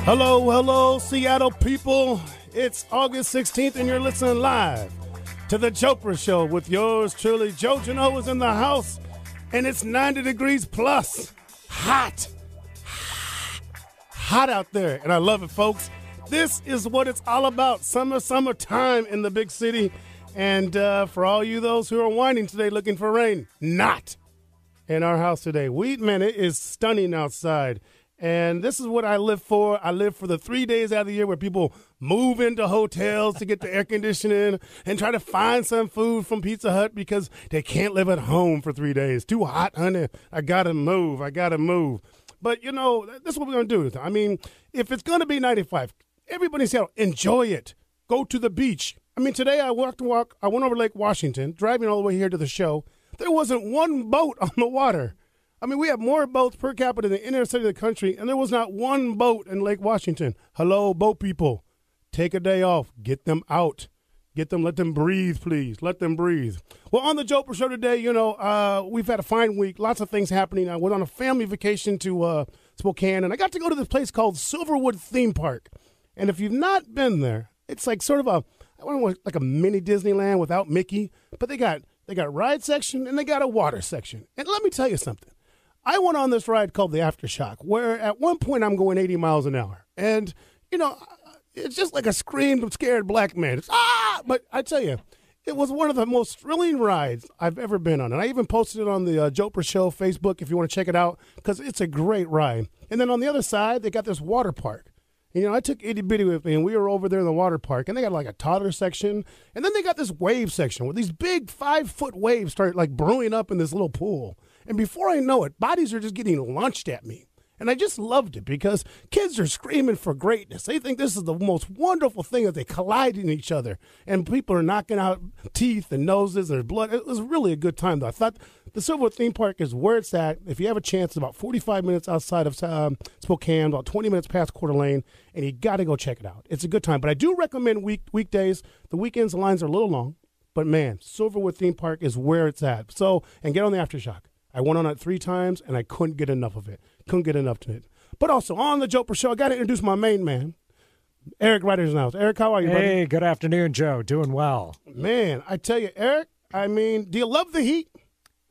Hello, hello, Seattle people. It's August 16th, and you're listening live to the Jopra Show with yours truly. Joe Jano is in the house, and it's 90 degrees plus. Hot. Hot out there, and I love it, folks. This is what it's all about. Summertime in the big city. And for all you those who are whining today looking for rain, not in our house today. Man, it is stunning outside. And this is what I live for. I live for the 3 days out of the year where people move into hotels to get the air conditioning and try to find some food from Pizza Hut because they can't live at home for 3 days. Too hot, honey. I got to move. But, you know, this is what we're going to do. I mean, if it's going to be 95, everybody in Seattle, enjoy it. Go to the beach. I mean, today I went over Lake Washington, driving all the way here to the show. There wasn't one boat on the water. I mean, we have more boats per capita in the inner city of the country, and there was not one boat in Lake Washington. Hello, boat people. Take a day off. Get them out. Let them breathe, please. Let them breathe. Well, on the Jopra Show today, you know, we've had a fine week. Lots of things happening. I went on a family vacation to Spokane, and I got to go to this place called Silverwood Theme Park. And if you've not been there, it's like sort of like a mini Disneyland without Mickey. But they got ride section, and they got a water section. And let me tell you something. I went on this ride called the Aftershock, where at one point I'm going 80 miles an hour. And, you know, it's just like a screamed, scared black man. It's, ah! But I tell you, it was one of the most thrilling rides I've ever been on. And I even posted it on the Jopra Show Facebook if you want to check it out, because it's a great ride. And then on the other side, they got this water park. And, you know, I took Itty Bitty with me, and we were over there in the water park. And they got like a toddler section. And then they got this wave section where these big 5-foot waves start like brewing up in this little pool. And before I know it, bodies are just getting launched at me. And I just loved it because kids are screaming for greatness. They think this is the most wonderful thing that they collide in each other. And people are knocking out teeth and noses and there's blood. It was really a good time, though. I thought the Silverwood Theme Park is where it's at. If you have a chance, it's about 45 minutes outside of Spokane, about 20 minutes past Coeur d'Alene, and you got to go check it out. It's a good time. But I do recommend weekdays. The weekends, the lines are a little long. But, man, Silverwood Theme Park is where it's at. So, and get on the Aftershock. I went on it 3 times, and I couldn't get enough of it. Couldn't get enough to it. But also, on the Jopra Show, I got to introduce my main man, Eric Ryder's in the house. Eric, how are you, buddy? Hey, good afternoon, Joe. Doing well. Man, I tell you, Eric, I mean, do you love the heat?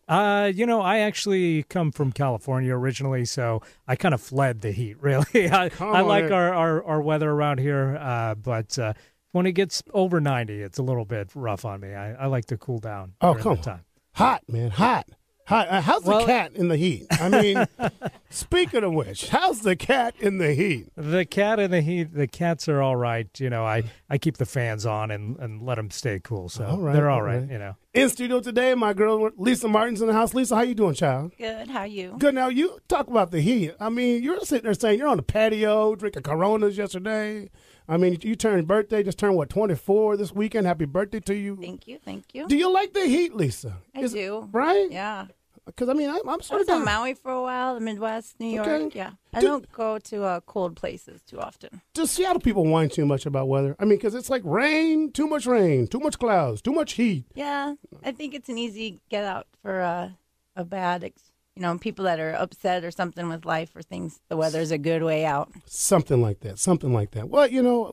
You know, I actually come from California originally, so I kind of fled the heat, really. I like our weather around here, but when it gets over 90, it's a little bit rough on me. I like to cool down. Oh, come on. Time. Hot, man, hot. How's the cat in the heat? I mean, speaking of which, how's the cat in the heat? The cat in the heat, the cats are all right. You know, I keep the fans on and let them stay cool, so they're all right, you know. In studio today, my girl Lisa Martin's in the house. Lisa, how you doing, child? Good, how are you? Good. Now, you talk about the heat. I mean, you're sitting there saying you're on the patio, drinking Coronas yesterday. I mean, you just turned, what, 24 this weekend? Happy birthday to you. Thank you. Do you like the heat, Lisa? I do. Right? Yeah. Because, I mean, I'm sort of in Maui for a while, the Midwest, New York. Okay. Yeah. I don't go to cold places too often. Do Seattle people whine too much about weather? I mean, because it's like rain, too much clouds, too much heat. Yeah. I think it's an easy get out for a bad, people that are upset or something with life or things. The weather's a good way out. Something like that. Well, you know,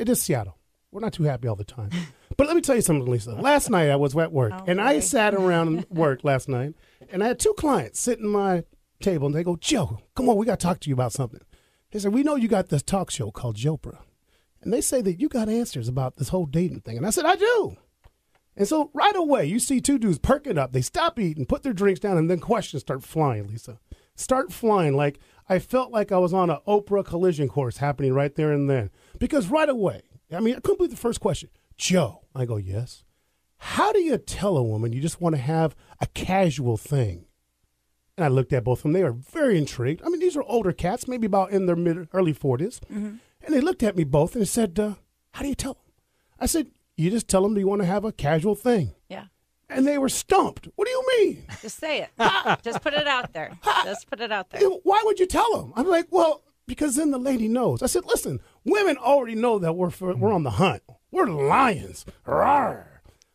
it is Seattle. We're not too happy all the time. But let me tell you something, Lisa. Last night I was at work, and I sat around work last night, and I had 2 clients sitting at my table, and they go, Joe, come on, we got to talk to you about something. They said, we know you got this talk show called Jopra, and they say that you got answers about this whole dating thing. And I said, I do. And so right away, you see 2 dudes perking up. They stop eating, put their drinks down, and then questions start flying, Lisa. Start flying. Like I felt like I was on an Oprah collision course happening right there and then. Because right away, I mean, I couldn't believe the first question. Joe, I go, yes. How do you tell a woman you just want to have a casual thing? And I looked at both of them. They are very intrigued. I mean, these are older cats, maybe about in their early 40s. Mm-hmm. And they looked at me both and they said, how do you tell them? I said, you just tell them you want to have a casual thing. Yeah. And they were stumped. What do you mean? Just say it. Just put it out there. Just put it out there. Why would you tell them? I'm like, well, because then the lady knows. I said, listen, women already know that we're on the hunt. We're lions. Rawr.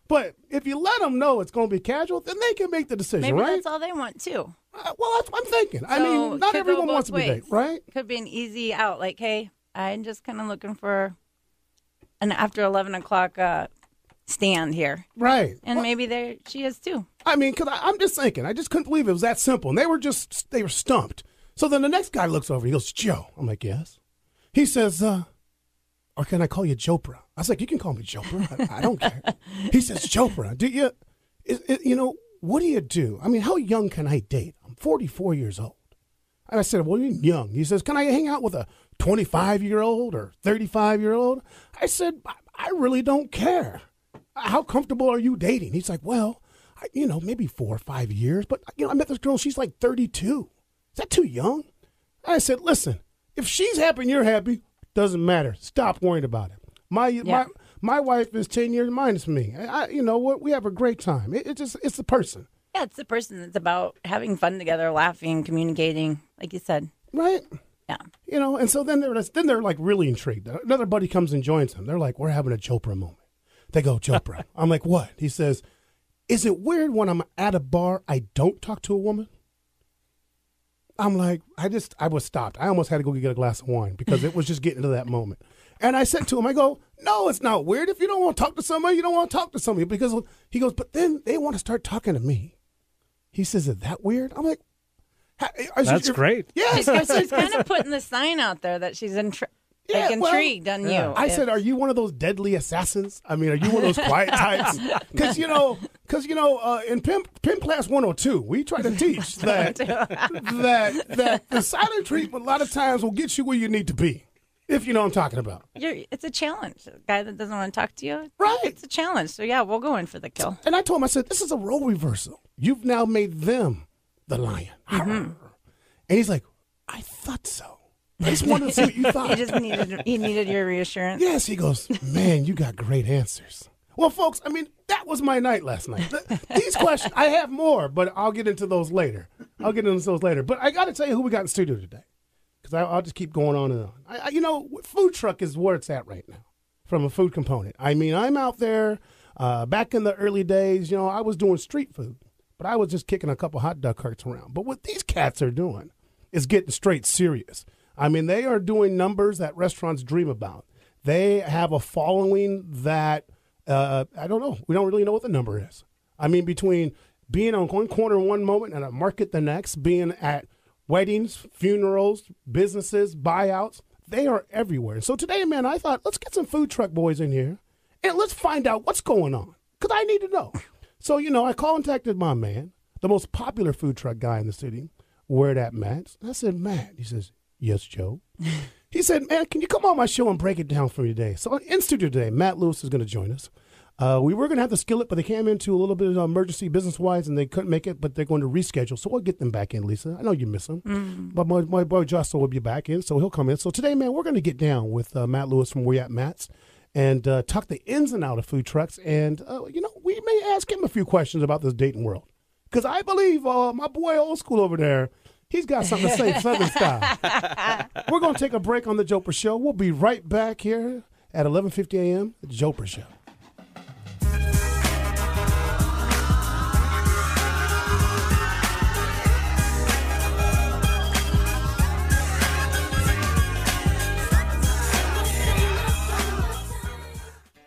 But if you let them know it's going to be casual, then they can make the decision, Maybe right? that's all they want, too. Well, that's what I'm thinking. I So, mean, not could everyone go wants to both be ways. dating, right? Could be an easy out. Like, hey, I'm just kind of looking for an after 11 o'clock stand here. Right. And maybe she is, too. I mean, because I'm just thinking, I just couldn't believe it was that simple. And they were stumped. So then the next guy looks over, he goes, Joe. I'm like, yes. He says, or can I call you Jopra? I was like, you can call me Jopra. I don't care. He says, Jopra, do you, what do you do? I mean, how young can I date? I'm 44 years old. And I said, well, you're young. He says, can I hang out with a 25-year-old or 35-year-old? I said, I really don't care. How comfortable are you dating? He's like, well, maybe 4 or 5 years. But, I met this girl, she's like 32. Is that too young? I said, listen, if she's happy and you're happy, doesn't matter. Stop worrying about it. My wife is 10 years minus me. We have a great time. It's the person. Yeah, it's the person that's about having fun together, laughing, communicating, like you said. Right? Yeah. And so then they're like really intrigued. Another buddy comes and joins them. They're like, we're having a Jopra moment. They go, Jopra. I'm like, what? He says, is it weird when I'm at a bar, I don't talk to a woman? I'm like, I was stopped. I almost had to go get a glass of wine because it was just getting to that moment. And I said to him, I go, no, it's not weird. If you don't want to talk to somebody, you don't want to talk to somebody. Because he goes, but then they want to start talking to me. He says, is that weird? I'm like, that's great. Yeah. She's kind of putting the sign out there that she's intrigued on you. I said, are you one of those deadly assassins? I mean, are you one of those quiet types? Because, in Pimp Class 102, we try to teach that the silent treatment a lot of times will get you where you need to be. If you know what I'm talking about. It's a challenge. A guy that doesn't want to talk to you. Right. It's a challenge. So, yeah, we'll go in for the kill. And I told him, I said, this is a role reversal. You've now made them the lion. Mm-hmm. And he's like, I thought so. I just wanted to see what you thought. He needed your reassurance. Yes, he goes, man, you got great answers. Well, folks, I mean, that was my night last night. These questions, I have more, but I'll get into those later. But I got to tell you who we got in studio today. Because I'll just keep going on and on. Food truck is where it's at right now from a food component. I mean, I'm out there back in the early days, I was doing street food, but I was just kicking a couple hot dog carts around. But what these cats are doing is getting straight serious. I mean, they are doing numbers that restaurants dream about. They have a following that, I don't know. We don't really know what the number is. I mean, between being on one corner one moment and a market the next, being at weddings, funerals, businesses, buyouts, they are everywhere. So today, man, I thought, let's get some food truck boys in here and let's find out what's going on because I need to know. So, I contacted my man, the most popular food truck guy in the city, Word at Matt's. I said, Matt, he says, yes, Joe. He said, man, can you come on my show and break it down for me today? So in studio today, Matt Lewis is going to join us. We were going to have the skillet, but they came into a little bit of emergency business-wise, and they couldn't make it, but they're going to reschedule. So we'll get them back in, Lisa. I know you miss them. But my boy Justin will be back in, so he'll come in. So today, man, we're going to get down with Matt Lewis from We At Matt's and talk the ins and outs of food trucks. And, we may ask him a few questions about this dating world. Because I believe my boy Old School over there, he's got something to say, Southern style. We're going to take a break on the Jopra Show. We'll be right back here at 11:50 a.m. at the Jopra Show.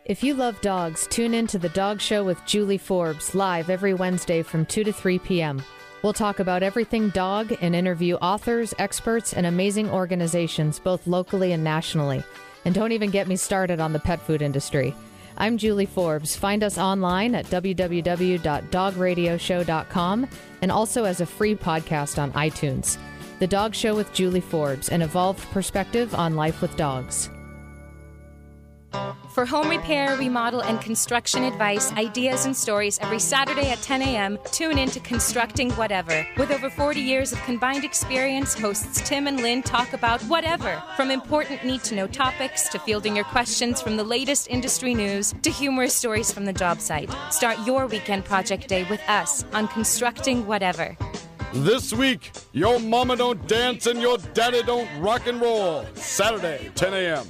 If you love dogs, tune in to The Dog Show with Julie Forbes, live every Wednesday from 2 to 3 p.m. We'll talk about everything dog and interview authors, experts, and amazing organizations, both locally and nationally. And don't even get me started on the pet food industry. I'm Julie Forbes. Find us online at www.dogradioshow.com and also as a free podcast on iTunes. The Dog Show with Julie Forbes, an evolved perspective on life with dogs. For home repair, remodel, and construction advice, ideas, and stories every Saturday at 10 a.m., tune in to Constructing Whatever. With over 40 years of combined experience, hosts Tim and Lynn talk about whatever, from important need-to-know topics to fielding your questions from the latest industry news to humorous stories from the job site. Start your weekend project day with us on Constructing Whatever. This week, your mama don't dance and your daddy don't rock and roll. Saturday, 10 a.m.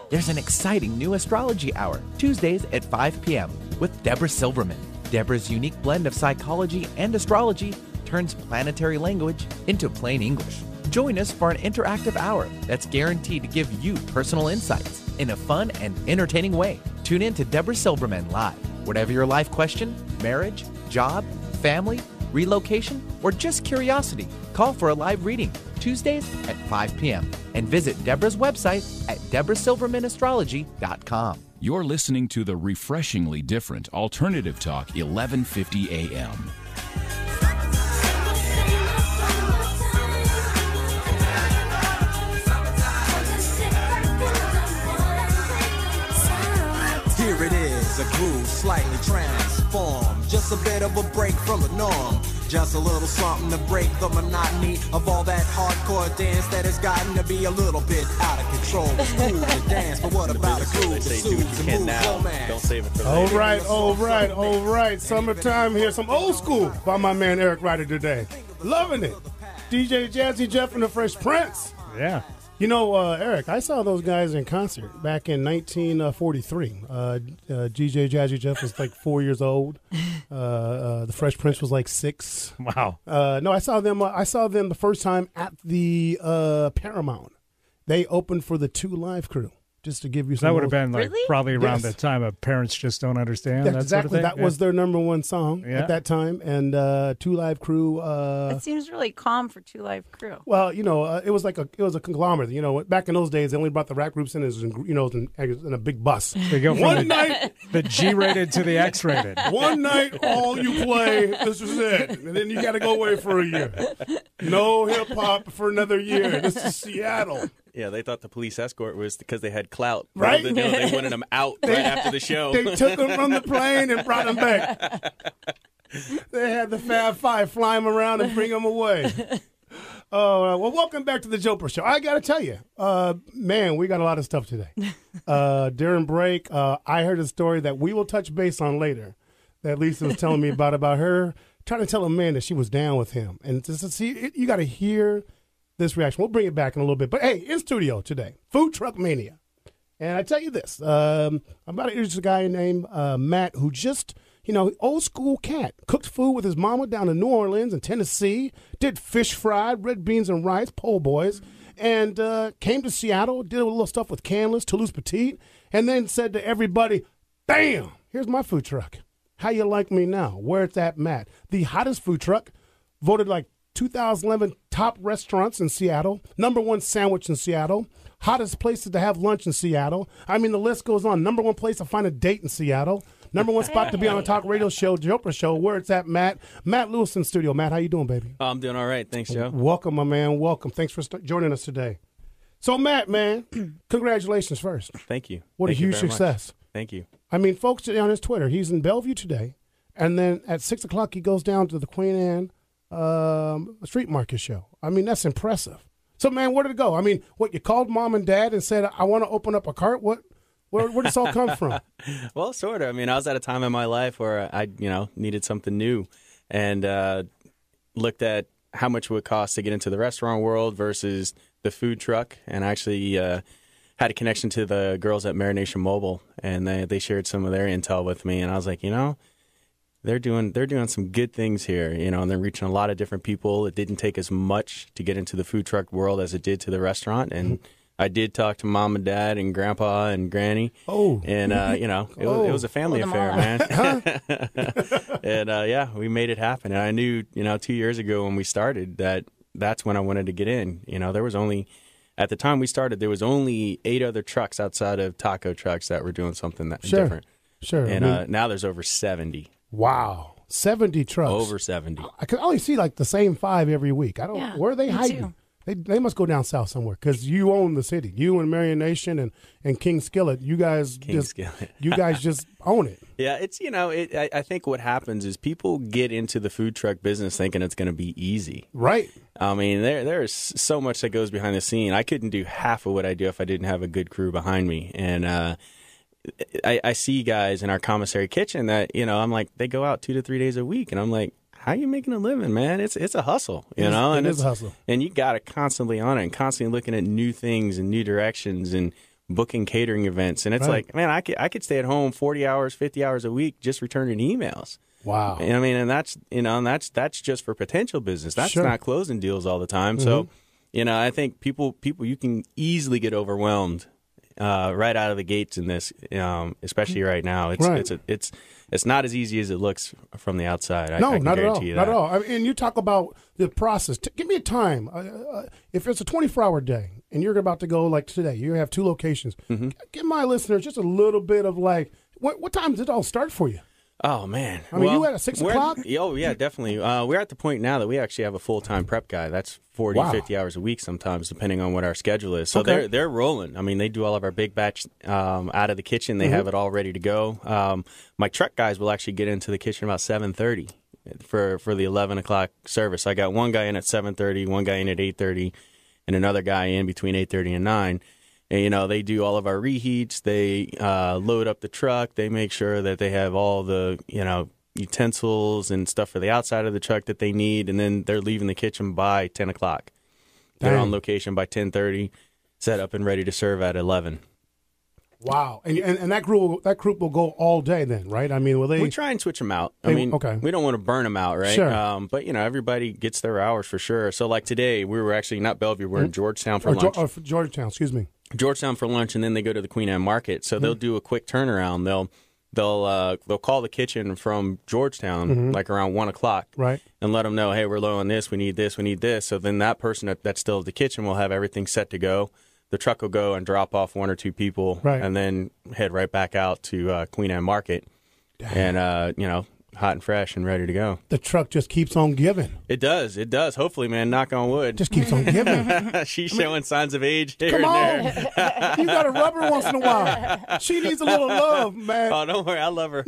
There's an exciting new astrology hour, Tuesdays at 5 p.m. with Deborah Silverman. Deborah's unique blend of psychology and astrology turns planetary language into plain English. Join us for an interactive hour that's guaranteed to give you personal insights in a fun and entertaining way. Tune in to Deborah Silverman live. Whatever your life question, marriage, job, family, relocation, or just curiosity, call for a live reading Tuesdays at 5 p.m. and visit Deborah's website at deborahsilvermanastrology.com. You're listening to the refreshingly different Alternative Talk 1150 AM. Here it is, a groove slightly transformed. Just a bit of a break from the norm. Just a little something to break the monotony of all that hardcore dance that has gotten to be a little bit out of control. It's cool to dance, but what about a groove that soothes and moves romance? Don't save it for later. All right. Summertime here. Some old school by my man Eric Ryder today. Loving it. DJ Jazzy Jeff and the Fresh Prince. Yeah. You know, Eric, I saw those guys in concert back in 1943. DJ Jazzy Jeff was like 4 years old. The Fresh Prince was like 6. Wow. No, I saw them. I saw them the first time at the Paramount. They opened for the 2 Live Crew. Just to give you some. That would have been like Really? probably around the time of Parents Just Don't Understand. Yeah, that exactly. Sort of That was their number 1 song at that time. And 2 Live Crew. It seems really calm for 2 Live Crew. Well, you know, it was a conglomerate. You know, back in those days, they only brought the rap groups in in a big bus. They go from One night, the G-rated to the X-rated. one night, all you play. This is it, and then you got to go away for a year. No hip hop for another year. This is Seattle. Yeah, they thought the police escort was because they had clout. Right? They wanted them out right after the show. They took them from the plane and brought them back. They had the Fab Five fly them around and bring them away. Well, welcome back to the Jopra Show. I got to tell you, man, we got a lot of stuff today. During break, I heard a story that we will touch base on later that Lisa was telling me about her trying to tell a man that she was down with him. And just to see, you got to hear this reaction. We'll bring it back in a little bit. But, hey, in studio today, Food Truck Mania. And I tell you this, I'm about to introduce a guy named Matt who just, old school cat, cooked food with his mama down in New Orleans and Tennessee, did fish fried, red beans and rice, po' boys, and came to Seattle, did a little stuff with Canlis, Toulouse Petite, and then said to everybody, bam, here's my food truck. How you like me now? Where it's at, Matt. The hottest food truck, voted like 2011 top restaurants in Seattle, #1 sandwich in Seattle, hottest places to have lunch in Seattle. I mean, the list goes on. #1 place to find a date in Seattle. #1 spot to be on a talk radio show, Jopra Show. Where it's at, Matt. Matt Lewis in studio. Matt, how you doing, baby? I'm doing all right. Thanks, Joe. Welcome, my man. Welcome. Thanks for joining us today. So, Matt, man, congratulations first. Thank you. What Thank a you huge very success. much. Thank you. I mean, folks, on his Twitter, he's in Bellevue today, and then at 6 o'clock he goes down to the Queen Anne street market show. I mean, that's impressive. So, man, where did it go? I mean, what, you called mom and dad and said, I want to open up a cart? Where did this all come from? Well, sort of. I mean, I was at a time in my life where I, needed something new and looked at how much it would cost to get into the restaurant world versus the food truck, and actually had a connection to the girls at Marination Mobile, and they shared some of their intel with me, and I was like, they're doing some good things here, and they're reaching a lot of different people. It didn't take as much to get into the food truck world as it did to the restaurant, and I did talk to mom and dad and grandpa and granny. Oh, and it was a family affair, man. And we made it happen. And I knew, 2 years ago when we started that's when I wanted to get in. There was only, at the time we started, there was only 8 other trucks outside of taco trucks that were doing something different. Sure. And now there's over 70. Wow. 70 trucks. Over 70. I can only see like the same 5 every week. I don't. Where are they hiding? They must go down south somewhere because you own the city. You and Marion Nation and King Skillet. You guys just own it. Yeah, it's I think what happens is people get into the food truck business thinking it's going to be easy. Right. I mean, there is so much that goes behind the scene. I couldn't do half of what I do if I didn't have a good crew behind me. And I see guys in our commissary kitchen that I'm like, they go out 2 to 3 days a week, and I'm like, how are you making a living, man? It's a hustle, It is a hustle. And you got to constantly on it and constantly looking at new things and new directions and booking catering events, and it's like, man, I could stay at home 40 hours, 50 hours a week just returning emails. Wow. And I mean, and that's just for potential business. That's not closing deals all the time. So, I think people, you can easily get overwhelmed right out of the gates in this, especially right now. It's not as easy as it looks from the outside. I can not guarantee at all. you that. Not at all. I mean, and you talk about the process. Give me a time. If it's a 24-hour day and you're about to go like today, you have 2 locations. Give my listeners just a little bit of like, what time did it all start for you? Oh, man. I mean, you at 6 o'clock? Oh, yeah, definitely. We're at the point now that we actually have a full-time prep guy. That's 40, 50 hours a week sometimes, depending on what our schedule is. So they're rolling. I mean, they do all of our big batch out of the kitchen. They have it all ready to go. My truck guys will actually get into the kitchen about 7:30 for the 11 o'clock service. I got one guy in at 7:30, one guy in at 8:30, and another guy in between 8:30 and 9. And, they do all of our reheats. They load up the truck. They make sure that they have all the, utensils and stuff for the outside of the truck that they need. And then they're leaving the kitchen by 10 o'clock. They're on location by 10:30, set up and ready to serve at 11. Wow. And that group will go all day then, right? I mean, will they? We try and switch them out. We don't want to burn them out, right? Sure. But, everybody gets their hours for sure. So, like today, we were actually not Bellevue. We're in Georgetown for lunch. Georgetown, excuse me. Georgetown for lunch, and then they go to the Queen Anne Market. So they'll do a quick turnaround. They'll call the kitchen from Georgetown like around 1 o'clock, right, and let them know, hey, we're low on this. We need this. We need this. So then that person that's still at the kitchen will have everything set to go. The truck will go and drop off 1 or 2 people, and then head right back out to Queen Anne Market, and hot and fresh and ready to go. The truck just keeps on giving. It does. Hopefully, man. Knock on wood. Just keeps on giving. She's showing signs of age here come and on. there. You got to rub her once in a while. She needs a little love, man. Oh, don't worry. I love her.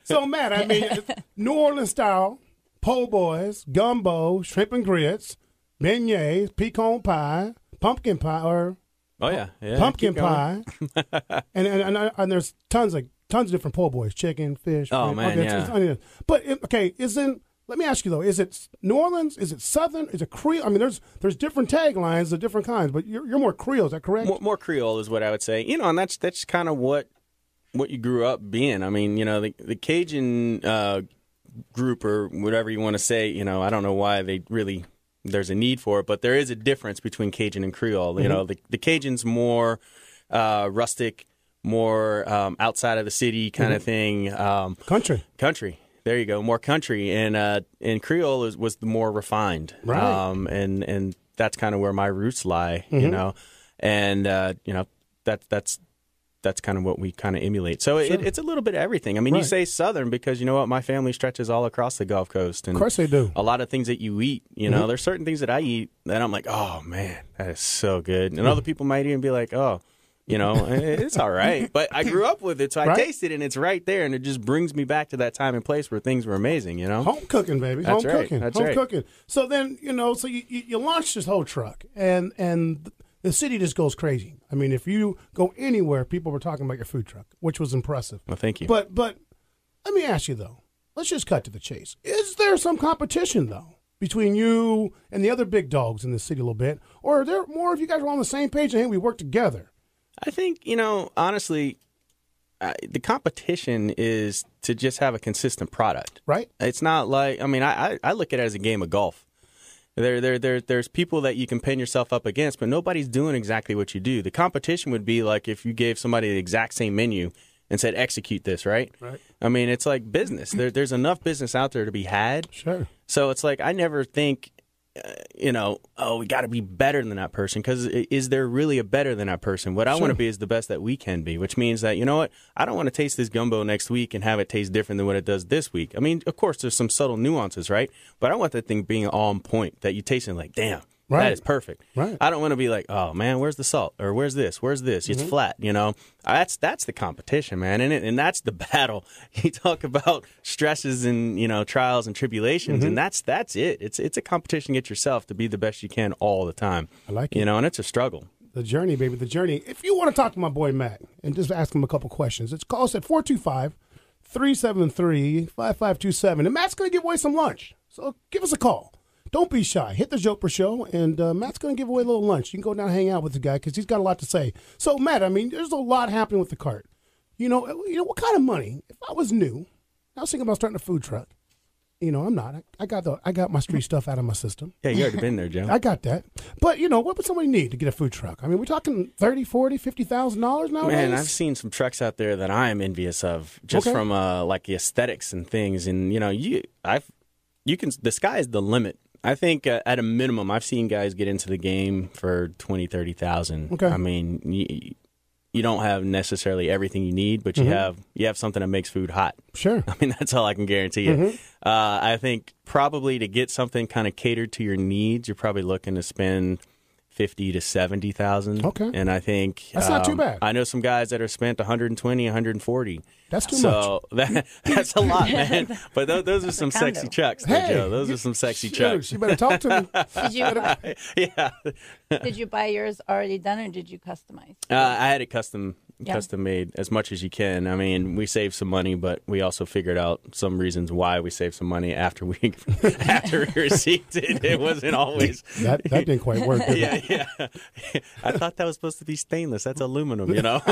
So, Matt, I mean, New Orleans style, po' boys, gumbo, shrimp and grits, beignets, pecan pie, pumpkin pie, pumpkin pie, and there's tons of different po' boys, chicken, fish. Oh, man, yeah. But, let me ask you, though, is it New Orleans? Is it Southern? Is it Creole? I mean, there's different taglines of different kinds, but you're more Creole, is that correct? More Creole is what I would say. And that's kind of what you grew up being. I mean, the Cajun group or whatever you want to say, I don't know why there's a need for it, but there is a difference between Cajun and Creole. The Cajun's more rustic, more outside of the city kind of thing. Country. There you go, more country, and Creole was the more refined, right? And that's kind of where my roots lie, and that's kind of what we kind of emulate. So it's a little bit of everything. I mean, you say Southern because you know what, my family stretches all across the Gulf Coast, and of course they do. A lot of things that you eat, there's certain things that I eat that I'm like, oh man, that is so good, and other people might even be like, oh. It's all right. But I grew up with it, so I taste it, and it's right there, and it just brings me back to that time and place where things were amazing, Home cooking, baby. That's home right. cooking. That's home right. cooking. So then, so you launched this whole truck, and the city just goes crazy. I mean, if you go anywhere, people were talking about your food truck, which was impressive. Well, thank you. But let me ask you, though. Let's just cut to the chase. Is there some competition, though, between you and the other big dogs in the city a little bit? Or are there more of you guys are on the same page and, hey, we work together? I think, honestly, the competition is to just have a consistent product. Right. It's not like, I look at it as a game of golf. There's people that you can pin yourself up against, but nobody's doing exactly what you do. The competition would be like if you gave somebody the exact same menu and said, execute this, right? Right. I mean, it's like business. There's enough business out there to be had. Sure. So it's like I never think, we got to be better than that person, because is there really a better than that person? What I want to be is the best that we can be, which means that, I don't want to taste this gumbo next week and have it taste different than what it does this week. I mean, of course, there's some subtle nuances, right? But I want that thing being on point, that you taste it like, damn, that is perfect. Right. I don't want to be like, oh, man, where's the salt? Or where's this? It's flat, That's the competition, man, and that's the battle. You talk about stresses and trials and tribulations, and that's it. It's a competition against yourself to be the best you can all the time. I like it. And it's a struggle. The journey, baby, the journey. If you want to talk to my boy Matt and just ask him a couple questions, call us at 425-373-5527, and Matt's going to give away some lunch. So give us a call. don't be shy. Hit the Jopra show, and Matt's going to give away a little lunch. You can go down and hang out with the guy because he's got a lot to say. So, Matt, I mean, there's a lot happening with the cart. You know what kind of money? If I was new, I was thinking about starting a food truck. You know, I'm not. I got my street stuff out of my system. Yeah, you already been there, Joe. I got that. But, you know, what would somebody need to get a food truck? I mean, we're talking $30,000, $40,000, $50,000 nowadays? Man, I've seen some trucks out there that I am envious of just from like the aesthetics and things. And, you know, the sky is the limit. I think at a minimum, I've seen guys get into the game for $20,000, $30,000. Okay. I mean, you don't have necessarily everything you need, but you have something that makes food hot. Sure. I mean, that's all I can guarantee you. I think probably to get something kind of catered to your needs, you're probably looking to spend $50,000 to $70,000. Okay. And I think that's not too bad. I know some guys that are spent $120,000, $140,000. That's too much. That's a lot, man. But those are some sexy trucks, there, Joe. Those are some sexy trucks. You better talk to me. Yeah. Did you buy yours already done, or did you customize? I had it custom made as much as you can. I mean, we saved some money, but we also figured out some reasons why we saved some money after we received it. It wasn't always that didn't quite work. Did it? Yeah. I thought that was supposed to be stainless. That's aluminum, you know.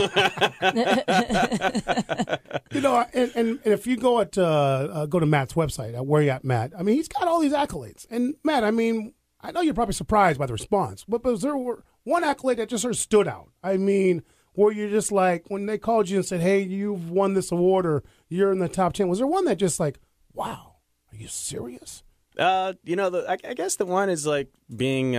You know, and if you go to Matt's website at Where You At Matt, I mean, he's got all these accolades. And Matt, I mean, I know you're probably surprised by the response, but was there one accolade that just sort of stood out? I mean, where you're just like, when they called you and said, hey, you've won this award or you're in the top 10, was there one that just like, wow, are you serious? You know, I guess the one is like being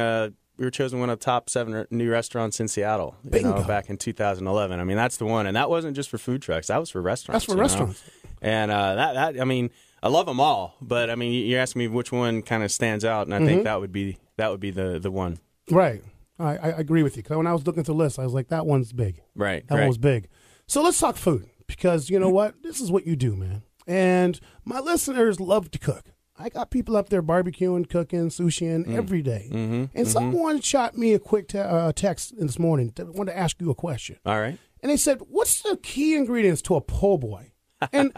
we were chosen one of the top 7 new restaurants in Seattle, back in 2011. I mean, that's the one. And that wasn't just for food trucks. That was for restaurants. That's for restaurants. And that I mean, I love them all. But, I mean, you're asking me which one kind of stands out, and I think that would be the one. Right. I agree with you. Because when I was looking at the list, I was like, that one's big. Right. That one was big. So let's talk food because you know what? This is what you do, man. And my listeners love to cook. I got people up there barbecuing, cooking, sushiing every day. And someone shot me a quick text this morning. Wanted to ask you a question. All right. And they said, what's the key ingredients to a po' boy? And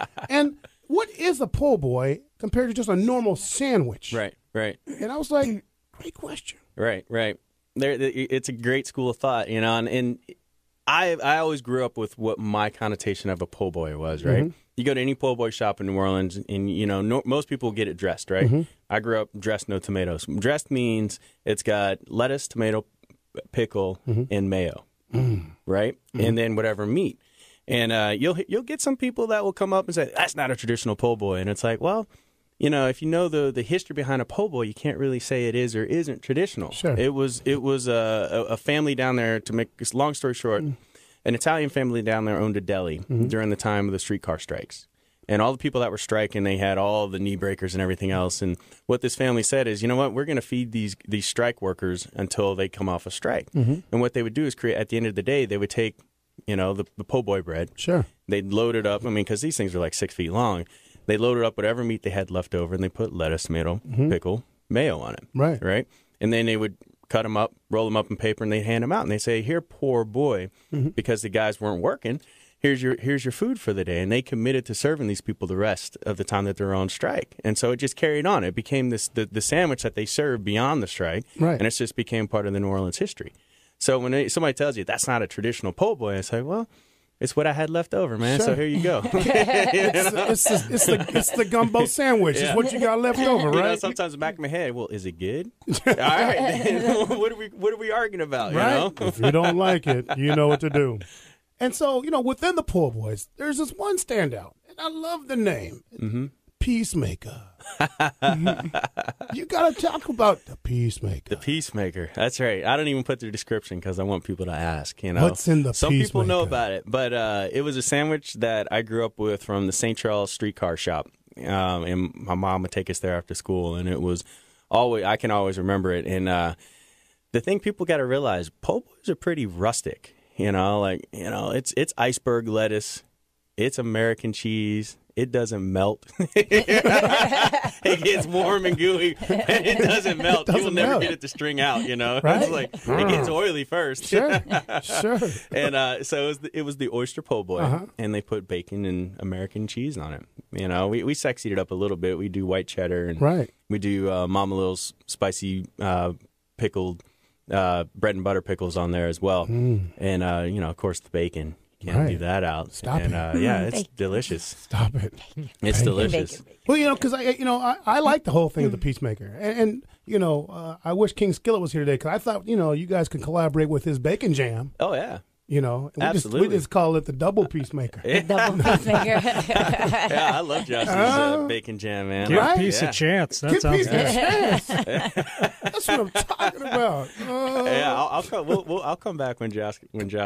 what is a po' boy compared to just a normal sandwich? Right. And I was like, great question. Right. It's a great school of thought, you know, and I always grew up with what my connotation of a po' boy was, right? You go to any po' boy shop in New Orleans, and, you know, most people get it dressed, right? I grew up dressed, no tomatoes. Dressed means it's got lettuce, tomato, pickle, and mayo, right? And then whatever meat. And you'll get some people that will come up and say, that's not a traditional po' boy. And it's like, well, you know, if you know the history behind a po' boy, you can't really say it is or isn't traditional. Sure. It was a family down there, to make this long story short, an Italian family down there owned a deli during the time of the streetcar strikes. And all the people that were striking, they had all the knee breakers and everything else. And what this family said is, you know what, we're going to feed these strike workers until they come off a strike. And what they would do is create, at the end of the day, they would take, you know, the po' boy bread. Sure. They'd load it up. I mean, because these things are like 6 feet long. They loaded up whatever meat they had left over, and they put lettuce, tomato, pickle, mayo on it. Right. And then they would cut them up, roll them up in paper, and they'd hand them out. And they say, here, poor boy, because the guys weren't working, here's your food for the day. And they committed to serving these people the rest of the time that they're on strike. And so it just carried on. It became the sandwich that they served beyond the strike. Right. And it just became part of the New Orleans history. So when somebody tells you that's not a traditional po' boy, I say, well, it's what I had left over, man. Sure. So here you go. It's the gumbo sandwich. It's what you got left over, right? You know, sometimes in the back of my head, well, is it good? All right, then what are we arguing about? Right. You know? If you don't like it, you know what to do. And so, you know, within the po' boys, there's this one standout, and I love the name, Peacemaker. You got to talk about the Peacemaker. The Peacemaker. That's right. I don't even put the description because I want people to ask. You know, what's in the Some Peacemaker? people know about it, but it was a sandwich that I grew up with from the St. Charles streetcar shop, and my mom would take us there after school, and it was always, I can always remember it. And the thing people got to realize, po' boys are pretty rustic. You know, it's iceberg lettuce, it's American cheese. It doesn't melt. it gets warm and gooey, and it doesn't melt. You will never get it to string out. Right? It's like it gets oily first. Sure. And so it was the oyster po' boy, and they put bacon and American cheese on it. We sexied it up a little bit. We do white cheddar, and we do Mama Lil's spicy pickled bread and butter pickles on there as well. And of course the bacon. Can't leave that out. Stop it. Yeah, it's delicious. Stop it. It's delicious. Well, because I like the whole thing of the Peacemaker, and I wish King Skillet was here today because I thought you guys could collaborate with his bacon jam. Oh yeah. We just call it the double Peacemaker. Double Peacemaker. Yeah, I love Josh's bacon jam, man. Give Peace a chance. That sounds good. That's what I'm talking about. Yeah, I'll come back when Josh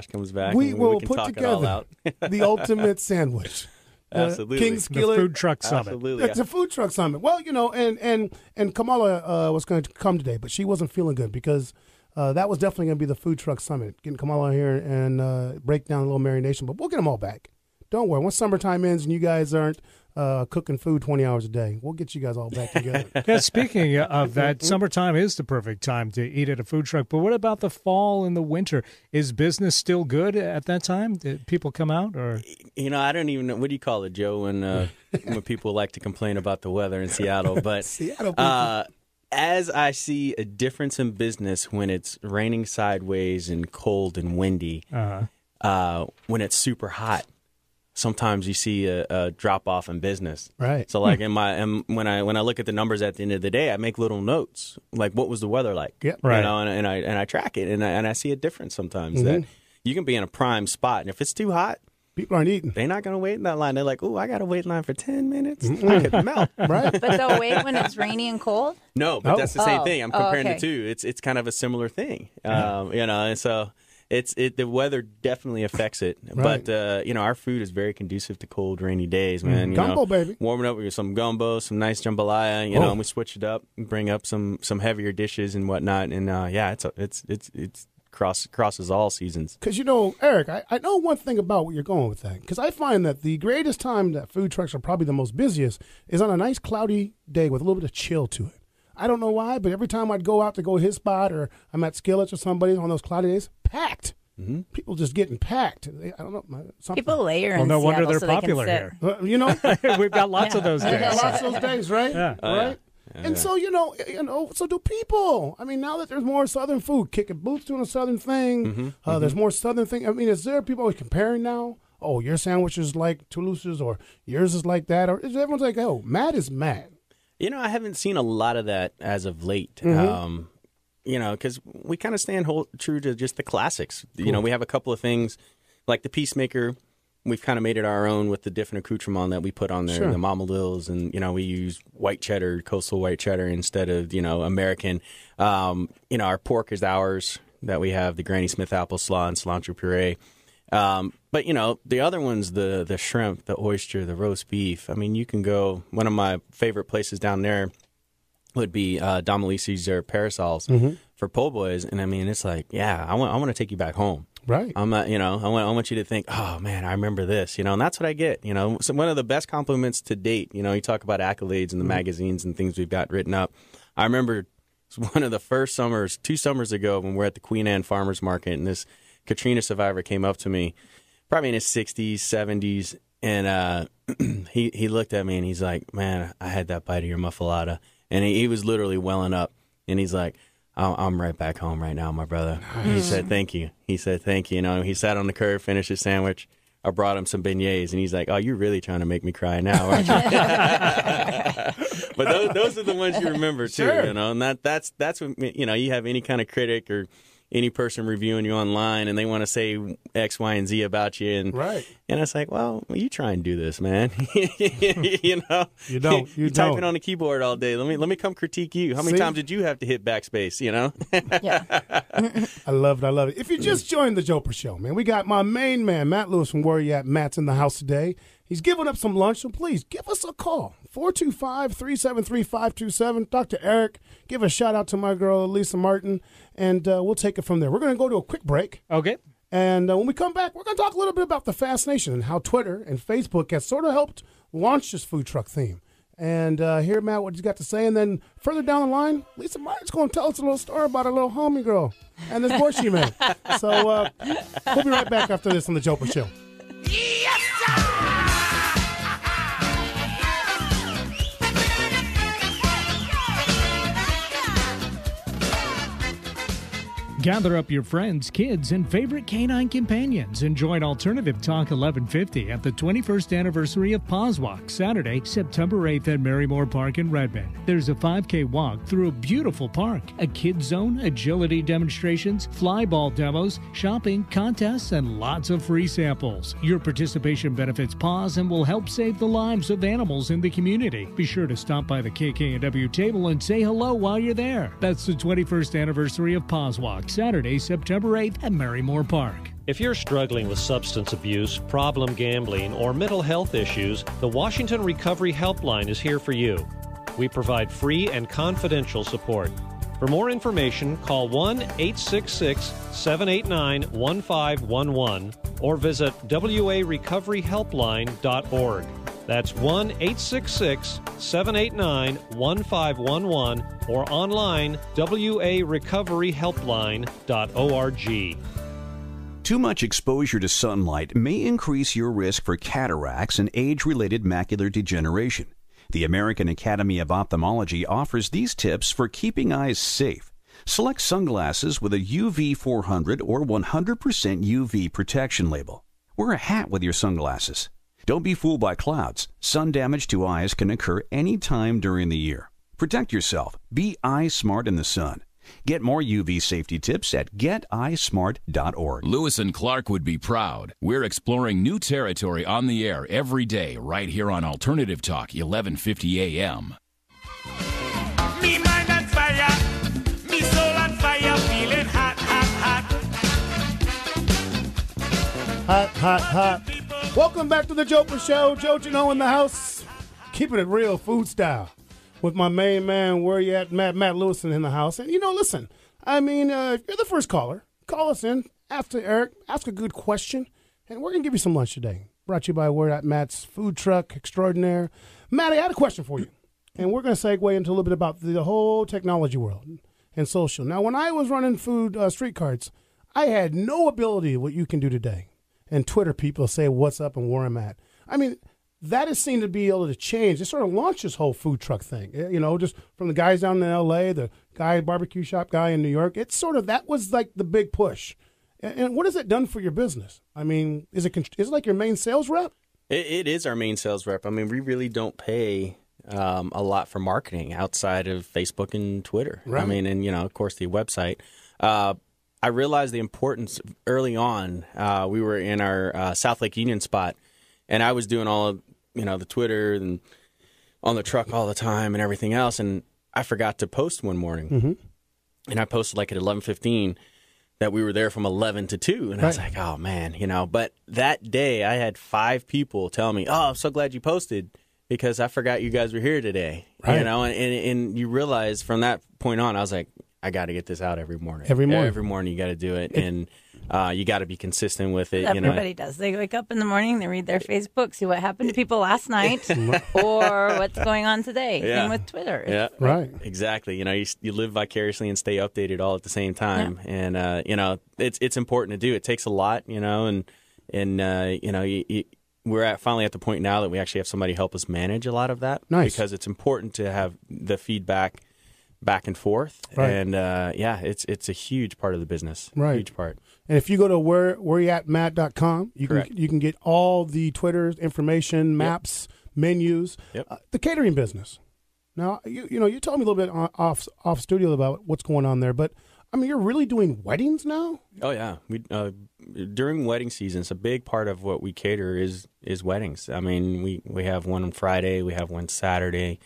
comes back. We will can put talk together it all out. the ultimate sandwich. Absolutely. King Skillet. The food truck summit. Absolutely. It's a food truck summit. Well, and Kamala was going to come today, but she wasn't feeling good because that was definitely going to be the food truck summit. Getting Kamala here and break down a little marination, but we'll get them all back. Don't worry. Once summertime ends and you guys aren't cooking food 20 hours a day, we'll get you guys all back together. Yeah, speaking of that, summertime is the perfect time to eat at a food truck. But what about the fall and the winter? Is business still good at that time? Did people come out? Or I don't even know. What do you call it, Joe, when people like to complain about the weather in Seattle? But Seattle people. As I see a difference in business when it's raining sideways and cold and windy, when it's super hot, sometimes you see a drop off in business. Right. So like when I look at the numbers at the end of the day, I make little notes like what was the weather like. Yep. Right. And I track it and I see a difference sometimes that you can be in a prime spot and if it's too hot, people aren't eating. They're not going to wait in that line. They're like, "Oh, I got to wait in line for 10 minutes. I could melt." Right. But they'll wait when it's rainy and cold? No, but that's the same thing. I'm comparing okay. the two. It's kind of a similar thing. And so the weather definitely affects it. Right. But our food is very conducive to cold, rainy days, man. Gumbo, baby. Warming up with some gumbo, some nice jambalaya, and we switch it up, bring up some heavier dishes and whatnot. And it's crosses all seasons. Because, Eric, I know one thing about what you're going with that. Because I find that the greatest time that food trucks are probably the most busiest is on a nice cloudy day with a little bit of chill to it. I don't know why, but every time I'd go out to go his spot or I'm at Skillets or somebody on those cloudy days, packed. Mm-hmm. People just getting packed. I don't know. People layer in Well, no Seattle wonder they're so popular they can here. We've got lots of those days. Lots of those days, right? Yeah. Right? And so, so do people. I mean, now that there's more Southern food, Kicking Boots doing a Southern thing, there's more Southern thing. I mean, is there people always comparing now? Oh, your sandwich is like Toulouse's or yours is like that? Or is everyone's like, oh, Matt is Matt? I haven't seen a lot of that as of late. Because we kind of stand true to just the classics. Cool. We have a couple of things like the Peacemaker. We've kind of made it our own with the different accoutrement that we put on there, the Mama Lil's, and we use white cheddar, coastal white cheddar instead of American. Our pork is ours that we have the Granny Smith apple slaw and cilantro puree. But the other ones, the shrimp, the oyster, the roast beef. I mean, you can go. One of my favorite places down there would be Domelisi's or Parasols for po' boys, and I mean, it's like, I want to take you back home. Right. I'm not, I want you to think, oh man, I remember this, and that's what I get. So one of the best compliments to date. You talk about accolades in the magazines and things we've got written up. I remember one of the first summers, 2 summers ago, when we're at the Queen Anne Farmers Market, and this Katrina survivor came up to me, probably in his 60s, 70s, and he looked at me and he's like, "Man, I had that bite of your muffalata," and he was literally welling up, and he's like, I'm right back home right now, my brother. Nice. He said, thank you. He said, thank you. He sat on the curb, finished his sandwich. I brought him some beignets, and he's like, oh, you're really trying to make me cry now, aren't you? But those are the ones you remember, too, and that's when, you have any kind of critic or any person reviewing you online, and they want to say X, Y, and Z about you. And, right. And it's like, well, you try and do this, man. You don't. You're typing on the keyboard all day. Let me come critique you. How many times did you have to hit backspace, Yeah. I love it. If you just joined the Jopra Show, man, we got my main man, Matt Lewis from Where You At. Matt's in the house today. He's giving up some lunch, so please give us a call. 425-373-527. Dr. Eric, give a shout-out to my girl, Lisa Martin, and we'll take it from there. We're going to go to a quick break. Okay. And when we come back, we're going to talk a little bit about the fascination and how Twitter and Facebook has sort of helped launch this food truck theme. and hear Matt what he's got to say. And then further down the line, Lisa Martin's going to tell us a little story about a little homie girl and this voice she made. So we'll be right back after this on the Jopra Show. Yes, sir! Gather up your friends, kids, and favorite canine companions and join Alternative Talk 1150 at the 21st anniversary of Paws Walk, Saturday, September 8th at Marymore Park in Redmond. There's a 5K walk through a beautiful park, a kids zone, agility demonstrations, fly ball demos, shopping, contests, and lots of free samples. Your participation benefits Paws and will help save the lives of animals in the community. Be sure to stop by the KK&W table and say hello while you're there. That's the 21st anniversary of Paws Walk, Saturday, September 8th at Marymore Park. If you're struggling with substance abuse, problem gambling, or mental health issues, the Washington Recovery Helpline is here for you. We provide free and confidential support. For more information, call 1-866-789-1511 or visit warecoveryhelpline.org. That's 1-866-789-1511 or online warecoveryhelpline.org. Too much exposure to sunlight may increase your risk for cataracts and age-related macular degeneration. The American Academy of Ophthalmology offers these tips for keeping eyes safe. Select sunglasses with a UV 400 or 100% UV protection label. Wear a hat with your sunglasses. Don't be fooled by clouds. Sun damage to eyes can occur any time during the year. Protect yourself. Be eye smart in the sun. Get more UV safety tips at geteyesmart.org. Lewis and Clark would be proud. We're exploring new territory on the air every day right here on Alternative Talk 1150 AM. Me mind on fire, me soul on fire, feeling hot, hot, hot. Hot, hot, hot. Welcome back to the Jopra Show. Joe Janot in the house. Keeping it real, food style. With my main man, where you at, Matt Lewison in the house. And, listen, if you're the first caller, call us in, ask Eric, ask a good question, and we're going to give you some lunch today. Brought to you by Where at Matt's Food Truck Extraordinaire. Matt, I had a question for you, and we're going to segue into a little bit about the whole technology world and social. Now, when I was running food street carts, I had no ability what you can do today. And Twitter people say what's up and where I'm at. That has seemed to be able to change. It sort of launched this whole food truck thing, just from the guys down in L.A., the guy, barbecue shop guy in New York. It's sort of, that was like the big push. And what has it done for your business? Is it like your main sales rep? It is our main sales rep. We really don't pay a lot for marketing outside of Facebook and Twitter. Right. And, of course, the website. I realized the importance early on. We were in our South Lake Union spot, and I was doing all of, the Twitter and on the truck all the time and everything else, and I forgot to post one morning. Mm-hmm. And I posted like at 11:15 that we were there from 11 to 2, and I was like, oh, man, But that day I had 5 people tell me, oh, I'm so glad you posted because I forgot you guys were here today. Right. And you realize from that point on, I was like, I got to get this out every morning. Every morning. Every morning you got to do it. And you got to be consistent with it. Everybody does. They wake up in the morning, they read their Facebook, see what happened to people last night or what's going on today. Yeah. Same with Twitter. Yeah. Right. Exactly. You live vicariously and stay updated all at the same time. Yeah. And, it's important to do. It takes a lot, and we're finally at the point now that we actually have somebody help us manage a lot of that. Nice. Because it's important to have the feedback back and forth. Right. And, it's a huge part of the business. Right. Huge part. And if you go to whereyouatmatt.com, you can get all the Twitter's information, maps, menus, the catering business. Now, you told me a little bit off studio about what's going on there, but you're really doing weddings now? Oh yeah, we during wedding season, it's a big part of what we cater is weddings. We have one on Friday, we have one Saturday.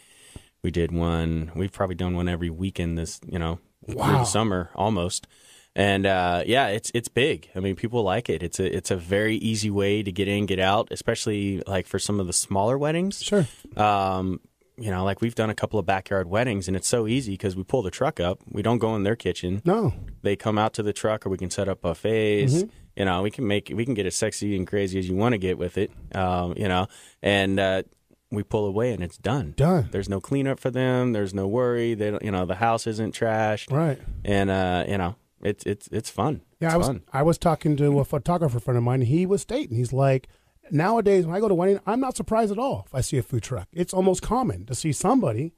We did one. We've probably done one every weekend this, through the summer almost. And it's big. People like it. It's a very easy way to get in, get out, especially like for some of the smaller weddings. Sure. Like we've done a couple of backyard weddings, and it's so easy because we pull the truck up. We don't go in their kitchen. No. They come out to the truck, or we can set up buffets. Mm-hmm. We can get as sexy and crazy as you want to get with it. And we pull away and it's done. Done. There's no cleanup for them. There's no worry. They don't, the house isn't trashed. Right. And it's fun. Yeah, it's fun. I was talking to a photographer friend of mine. And he was stating, he's like, nowadays when I go to wedding, I'm not surprised at all if I see a food truck. It's almost common to see somebody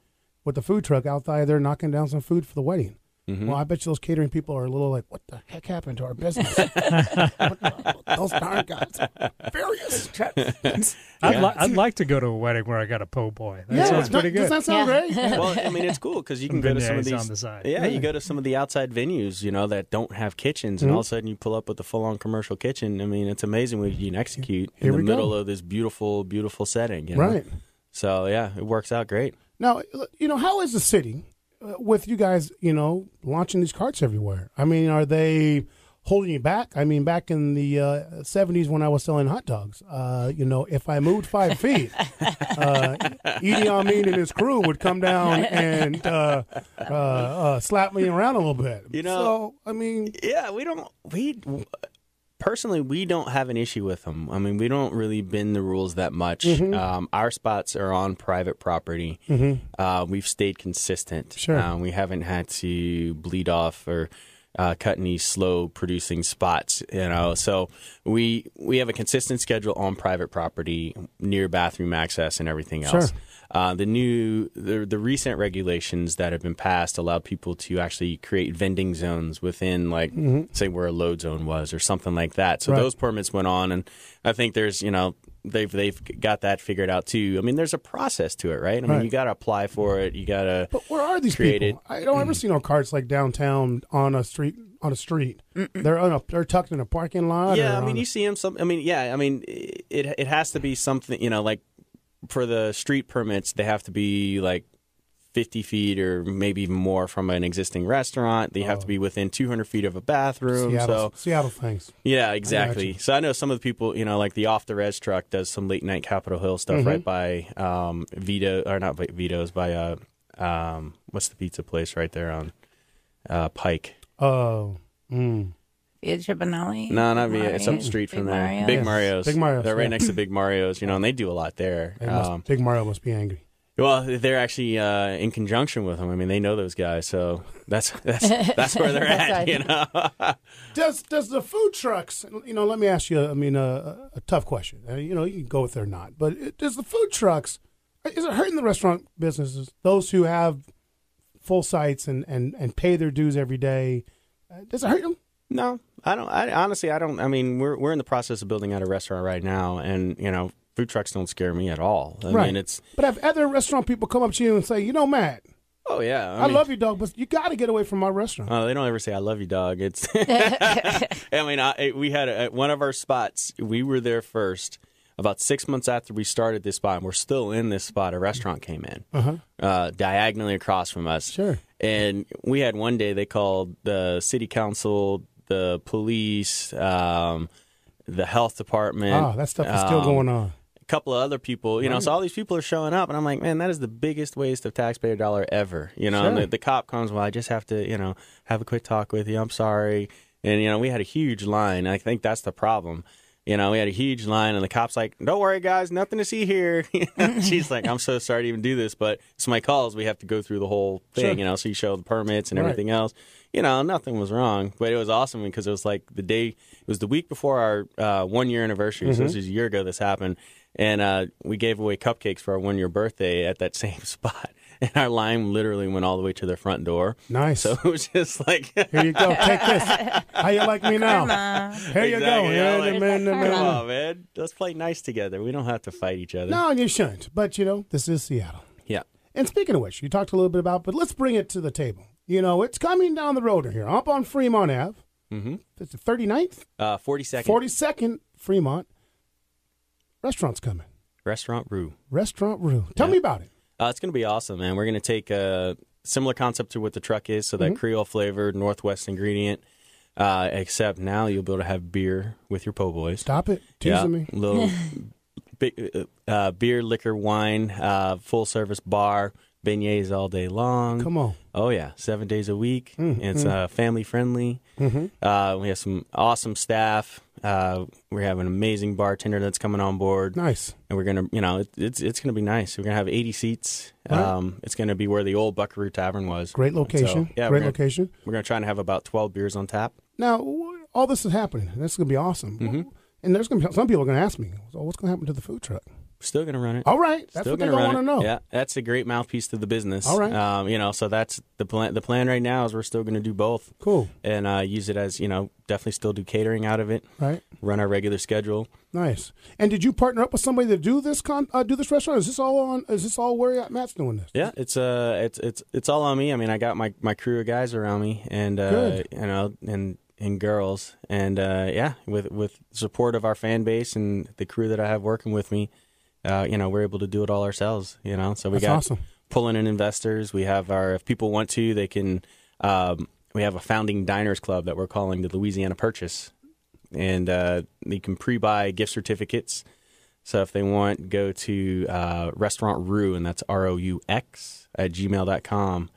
with a food truck outside there knocking down some food for the wedding. Mm-hmm. Well, I bet you those catering people are a little like, what the heck happened to our business? Those darn guys are furious. I'd like to go to a wedding where I got a po' boy. That sounds pretty good. Does that sound great? Well, I mean, it's cool because you can go to some of these. On the side. Yeah, you go to some of the outside venues, that don't have kitchens, and all of a sudden you pull up with a full-on commercial kitchen. I mean, it's amazing what you can execute in the middle of this beautiful, beautiful setting. Right. So, yeah, it works out great. Now, how is the city with you guys, launching these carts everywhere? I mean, are they holding you back? I mean, back in the 70s when I was selling hot dogs, if I moved 5 feet, Idi Amin and his crew would come down and slap me around a little bit. So, I mean... Yeah, personally, we don't have an issue with them. I mean, we don't really bend the rules that much. Mm-hmm. Our spots are on private property. Mm-hmm. We've stayed consistent. Sure. We haven't had to bleed off or cut any slow producing spots. So we have a consistent schedule on private property near bathroom access and everything else. Sure. The recent regulations that have been passed allowed people to actually create vending zones within, say, where a load zone was or something like that. So those permits went on, and I think there's, they've got that figured out too. I mean, there's a process to it, right? I mean, you got to apply for it. You got to. But where are these people? I don't ever see no carts like downtown on a street. They're tucked in a parking lot. Yeah, I mean, you see them. It has to be something. Like for the street permits, they have to be like 50 feet or maybe even more from an existing restaurant. They have to be within 200 feet of a bathroom. Seattle things. Yeah, exactly. So I know some of the people, like the Off the Res truck does some late night Capitol Hill stuff right by Vito, or not Vito's, by what's the pizza place right there on Pike? Oh, Via Tribunali? No, not Via. It's up the street from there. Mario's. Big Mario's. Big Mario's. They're right next to Big Mario's, and they do a lot there. Big Mario must be angry. Well, they're actually in conjunction with them. I mean, they know those guys, so that's where they're at. Does the food trucks? Let me ask you. A tough question. You can go with it or not. But does the food trucks? Is it hurting the restaurant businesses? Those who have full sites and pay their dues every day. Does it hurt them? No, I don't. Honestly, I don't. I mean, we're in the process of building out a restaurant right now, and food trucks don't scare me at all. I mean, it's. But have other restaurant people come up to you and say, Matt? Oh yeah, I love you, dog, but you got to get away from my restaurant. Oh, they don't ever say I love you, dog. It's. I mean, we had at one of our spots. We were there first. About 6 months after we started this spot, and we're still in this spot, a restaurant came in diagonally across from us. Sure. And we had one day they called the city council, the police, the health department. Oh, that stuff is still going on. A couple of other people, so all these people are showing up, and I'm like, man, that is the biggest waste of taxpayer dollar ever. Sure. And the cop comes, well, I just have to, have a quick talk with you. I'm sorry. And, we had a huge line. And I think that's the problem. We had a huge line, and the cop's like, don't worry, guys, nothing to see here. She's like, I'm so sorry to even do this, but it's my calls. We have to go through the whole thing, Sure. So you show the permits and everything else. Nothing was wrong, but it was awesome because it was like it was the week before our 1 year anniversary. So this was a year ago this happened. And we gave away cupcakes for our 1 year birthday at that same spot. And our line literally went all the way to their front door. Nice. So it was just like... Here you go. Take this. How you like me now? Here you go. Come on, man. Let's play nice together. We don't have to fight each other. No, you shouldn't. But, this is Seattle. Yeah. And speaking of which, you talked a little bit about, but let's bring it to the table. It's coming down the road here. Up on Fremont Ave. Mm-hmm. It's the 39th? 42nd. 42nd Fremont. Restaurant's coming. Restaurant Rue. Tell me about it. It's going to be awesome, man. We're going to take a similar concept to what the truck is, so that Creole flavored Northwest ingredient, except now you'll be able to have beer with your po' boys. Stop it. Teasing me. Little beer, liquor, wine, full service bar, beignets all day long. Come on. Oh, yeah. 7 days a week. It's family friendly. We have some awesome staff. We have an amazing bartender that's coming on board. Nice. And we're gonna, it's gonna be nice. We're gonna have 80 seats. Right. It's gonna be where the old Buckaroo Tavern was. Great location. So, yeah, Great location. We're gonna try and have about 12 beers on tap. Now, all this is happening. This is gonna be awesome. Mm-hmm. And there's gonna be some people are gonna ask me, so what's gonna happen to the food truck? Still going to run it. All right. That's Still what they gonna want to know. Yeah, that's a great mouthpiece to the business. All right. So that's the plan. The plan right now is we're still going to do both. Cool. And use it as, definitely still do catering out of it. Right. Run our regular schedule. Nice. And did you partner up with somebody to do this restaurant? Is this all where Matt's doing this? Yeah, it's all on me. I mean, I got my crew of guys around me, and Good. and girls, and with support of our fan base and the crew that I have working with me. We're able to do it all ourselves, So we That's got awesome. pulling in investors. We have if people want to, they can, we have a founding diners club that we're calling the Louisiana Purchase. And you can pre-buy gift certificates. So if they want, go to Restaurant Roux, and that's ROUX @gmail.com.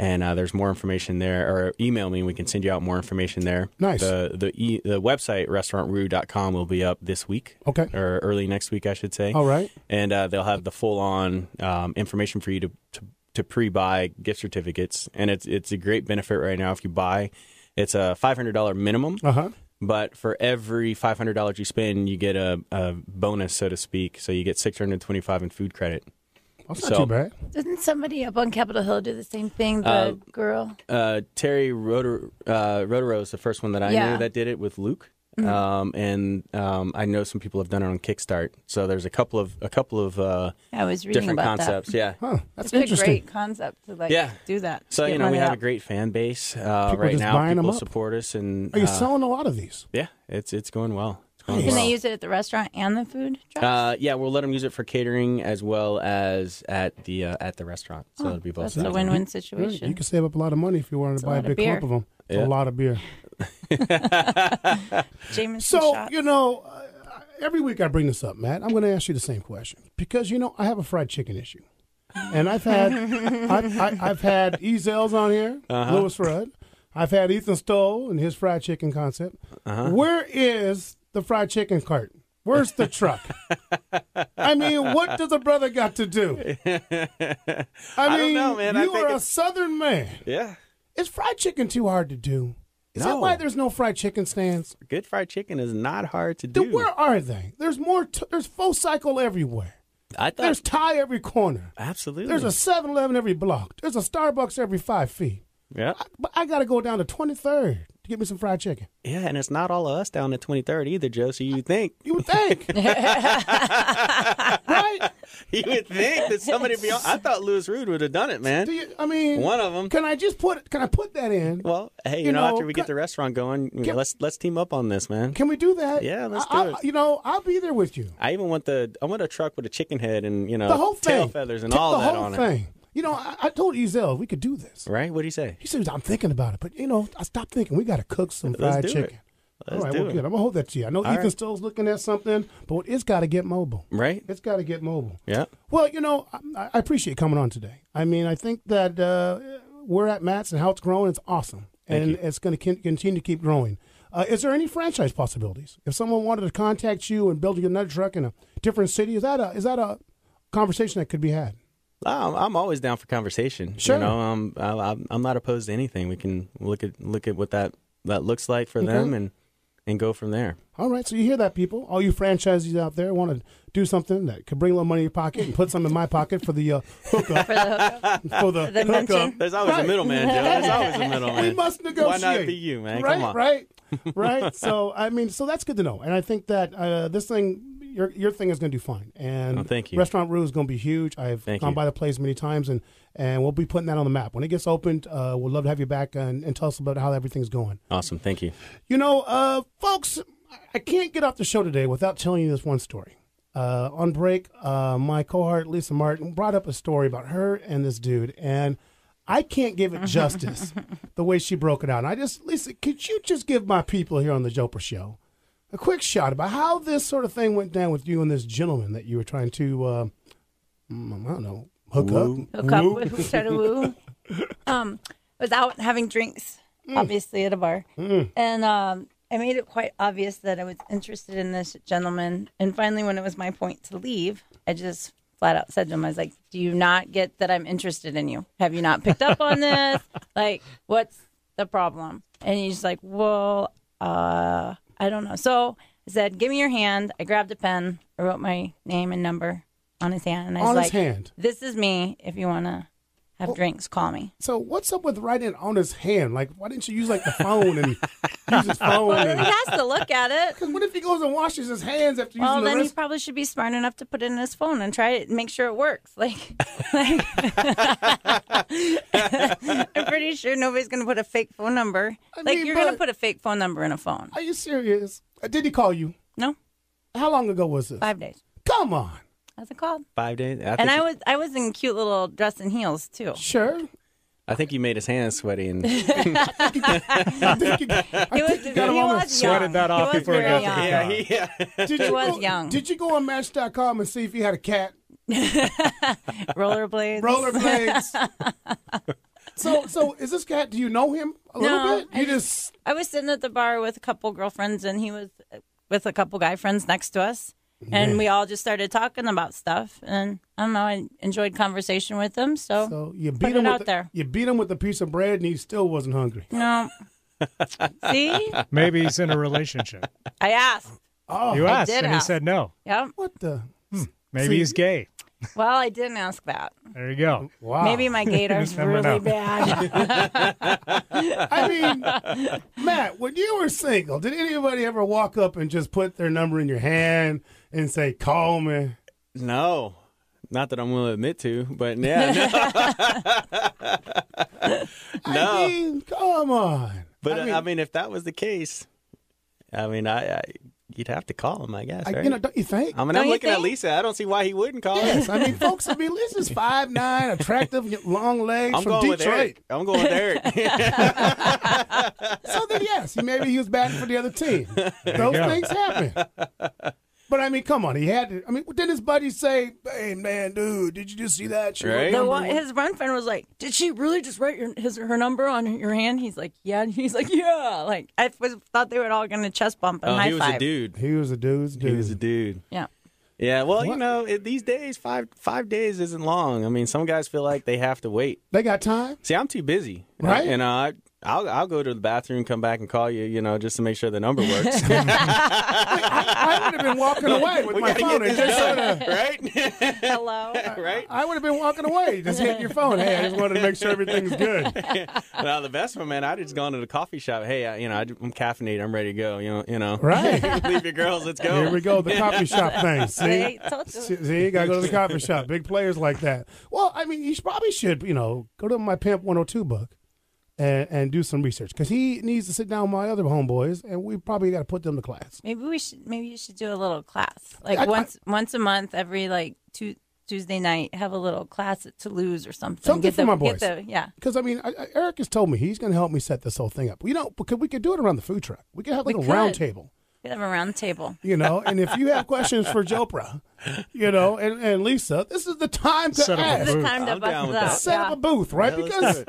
And there's more information there, or email me and we can send you out more information there. Nice. The website, restaurantroux.com, will be up this week. Okay. Or early next week, I should say. All right. And they'll have the full-on information for you to pre-buy gift certificates. And it's a great benefit right now if you buy. It's a $500 minimum. Uh-huh. But for every $500 you spend, you get a bonus, so to speak. So you get $625 in food credit. That's not too bad. Didn't somebody up on Capitol Hill do the same thing? The girl? Terry Rotaro is the first one that I knew that did it with Luke. Mm-hmm. I know some people have done it on Kickstart. So there's a couple of I was reading different about concepts. That. Yeah. Huh, that's it's interesting. a great concept to do that. So Get we money have out. a great fan base People right just now. buying them People up? support us, and Are you selling a lot of these? Yeah, it's going well. Can they use it at the restaurant and the food trucks? Yeah, we'll let them use it for catering as well as at the restaurant. So it'll be both. That's a win-win situation. You can save up a lot of money if you wanted to buy a big clump of them. It's a lot of beer. Jameson so, shots. every week I bring this up, Matt. I'm going to ask you the same question because, I have a fried chicken issue. And I've had I've had Ezell's on here, Louis Rudd. I've had Ethan Stoll and his fried chicken concept. Where is the fried chicken cart? Where's the truck? I mean, what does a brother got to do? I don't know, man. You are a Southern man. Yeah. Is fried chicken too hard to do? Is that why there's no fried chicken stands? Good fried chicken is not hard to do. Dude, where are they? There's more. There's Full Cycle everywhere. There's Thai every corner. Absolutely. There's a 7-Eleven every block. There's a Starbucks every 5 feet. Yeah. But I got to go down to 23rd to get me some fried chicken. Yeah, and it's not all of us down at 23rd either, Joe, so you think. You would think. Right? You would think that somebody beyond. I thought Louis Rude would have done it, man. One of them. Can I put that in? Well, hey, after we get the restaurant going, let's team up on this, man. Can we do that? Yeah, let's do it. I'll be there with you. I even want a truck with a chicken head and the whole tail thing. feathers and all that on it. The whole thing. I told Ezell we could do this. Right? What did he say? He said, I'm thinking about it. But, I stopped thinking. We got to cook some fried chicken. Let's all right, do well, it. good. I'm going to hold that to you. I know All Ethan right. Stoll's looking at something, but it's got to get mobile. Right? It's got to get mobile. Yeah. Well, I appreciate coming on today. I mean, I think that we're at Matt's and how it's growing, it's awesome. And it's going to continue to keep growing. Is there any franchise possibilities? If someone wanted to contact you and build you another truck in a different city, is that a conversation that could be had? I'm always down for conversation. Sure. I'm not opposed to anything. We can look at what that looks like for them and go from there. All right, so you hear that, people. All you franchisees out there want to do something that could bring a little money in your pocket and put some in my pocket for the hookup. For the hookup. There's always a middleman, Joe. There's always a middleman. We must negotiate. Why not be you, man? Right, Come on. right. So, so that's good to know. And I think that this thing, your thing is going to do fine. And thank you. Restaurant Roux is going to be huge. I've gone by the place many times, and we'll be putting that on the map. When it gets opened, we'd love to have you back and tell us about how everything's going. Awesome. Thank you. Folks, I can't get off the show today without telling you this one story. On break, my cohort, Lisa Martin, brought up a story about her and this dude, and I can't give it justice the way she broke it out. And Lisa, could you just give my people here on the Jopra Show a quick shot about how this sort of thing went down with you and this gentleman that you were trying to, I don't know, hook up with, try to woo. Was out having drinks, obviously, at a bar. And I made it quite obvious that I was interested in this gentleman. And finally, when it was my point to leave, I just flat out said to him, I was like, do you not get that I'm interested in you? Have you not picked up on this? Like, what's the problem? And he's like, well, I don't know. So I said, give me your hand. I grabbed a pen. I wrote my name and number on his hand. And I was like, this is me. If you want to have drinks, call me. So what's up with writing on his hand? Like, why didn't you use like the phone and use his phone? Well, he has to look at it. Because what if he goes and washes his hands after using well, the then wrist? he probably should be smart enough to put it in his phone and try it and make sure it works. Like I'm pretty sure nobody's going to put a fake phone number. You're going to put a fake phone number in a phone. Are you serious? Did he call you? No. How long ago was this? 5 days. Come on. That's a call. 5 days. I was in cute little dress and heels too. Sure. I think you made his hands sweaty and He was sweated that off before he got to the car. He was young. Did you go on Match.com and see if he had a cat? Rollerblades. Rollerblades. So is this cat? Do you know him a little bit? I was sitting at the bar with a couple girlfriends, and he was with a couple guy friends next to us. And we all just started talking about stuff, and I don't know. I enjoyed conversation with him, so you put beat it him out there. You beat him with a piece of bread, and he still wasn't hungry. No. See? Maybe he's in a relationship. I asked. Oh, you I asked, did and he ask. said no. Yep. What the? Maybe he's gay. Well, I didn't ask that. There you go. Wow. Maybe my gaydar's really bad. I mean, Matt, when you were single, did anybody ever walk up and just put their number in your hand and say, call me? No. Not that I'm willing to admit to, but yeah. No. I mean, come on. But I mean, if that was the case, I mean, you'd have to call him, I guess, right? Don't you think? I mean, I'm looking at Lisa. I don't see why he wouldn't call Yes, him. I mean, folks, Lisa's 5'9", attractive, long legs I'm from going with Detroit. Eric. I'm going with Eric. So then, yes, maybe he was batting for the other team. Those things happen. But, I mean, come on. He had to. I mean, didn't his buddy say, hey, man, dude, did you just see that? Right. His one friend was like, did she really just write her number on your hand? He's like, yeah. And he's like, yeah. Like, I thought they were all going to chest bump and high he was five. a dude. He was a dude's dude. He was a dude. Yeah. Yeah, well, these days, five days isn't long. I mean, some guys feel like they have to wait. They got time? See, I'm too busy. Right. And I'll go to the bathroom, come back and call you, just to make sure the number works. I would have been walking away with my phone. And just right? Hello? Right? I would have been walking away. Just hit your phone. Hey, I just wanted to make sure everything's good. Now, the best one, man, I just gone to the coffee shop. Hey, I'm caffeinated. I'm ready to go. Right. Leave your girls. Let's go. Here we go. The coffee shop thing. See? See, you got to go to the coffee shop. Big players like that. Well, I mean, you probably should, go to my Pimp 102 book. And do some research because he needs to sit down with my other homeboys, and we probably got to put them to class. Maybe you should do a little class, like once a month, every Tuesday night, have a little class at Toulouse or something. Something for my boys. Yeah. Because Eric has told me he's going to help me set this whole thing up. Because we could do it around the food truck. We could have a round table. We could have a round table. And if you have questions for Jopra, and Lisa, this is the time to ask. This is the time to bust it up. Set up a booth, right? Because